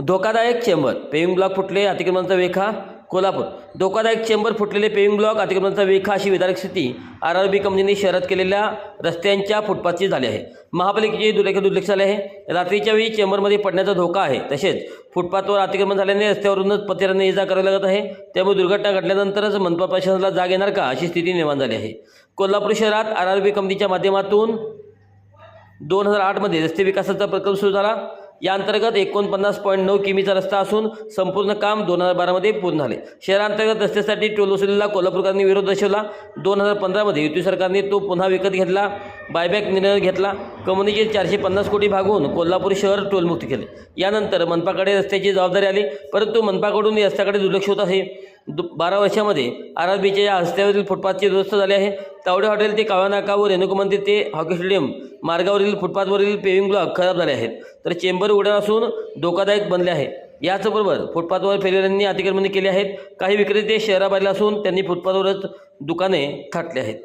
धोकादायक chamber, paving block फुटले, अतिक्रमणाचा वेखा, कोल्हापूर. धोकादायक चेंबर, फुटलेले पेविंग ब्लॉक, अतिक्रमणाचा वेखा अशी विदारक स्थिती आरआरबी कंपनीने शहरात केलेल्या रस्त्यांच्या फुटपाथची झाली आहे. महापालिकेचे दुर्लक्ष झाले आहे. रात्रीच्या वेळी चेंबरमध्ये पडण्याचा धोका आहे. तसेच फुटपाथवर अतिक्रमण झाल्याने रस्त्यावरूनच पथकारांना इजा करावी लागत आहे. त्यामुळे दुर्घटना घडल्यानंतरच मनपा प्रशासनाला जाग येणार का अशी स्थिती निर्माण झाली आहे. कोल्हापूर शहरात आरआरबी कंपनीच्या माध्यमातून 2008 मध्ये रस्ते विकासाचा प्रकल्प सुरू झाला. या अंतर्गत 49.9 किमीचा रस्ता असून संपूर्ण काम 2012 मध्ये पूर्ण झाले. शहरांतर्गत रस्त्यासाठी टोल वसुलीला कोल्हापूरकरांनी विरोध दर्शवला. 2015 मध्ये युती सरकारने तो पुन्हा विकत घेतला. बायबॅक निर्णय घेतला. कंपनीचे 450 कोटी भागवून कोल्हापूर शहर टोलमुक्त केले. यानंतर मनपाकडे रस्त्याची जबाबदारी आली, परंतु मनपाकडून या रस्त्याकडे दुर्लक्ष होत आहे. 12 वर्षामध्ये आरआरबीच्या या रस्त्यावरील फुटपाथची दुरुस्त झाली आहे. तावडे हॉटेल ते कावा नाका व रेणुका मंदिर ते हॉकी स्टेडियम मार्गावरील फुटपाथवरील पेविंग ब्लॉक खराब झाले आहेत, तर चेंबर उघडा असून धोकादायक बनले आहे. याचबरोबर फुटपाथवर फेरीवाल्यांनी अतिक्रमणे केली आहेत. काही विक्रेते शहराबाहेर असून त्यांनी फुटपाथवरच दुकाने थाटली आहेत.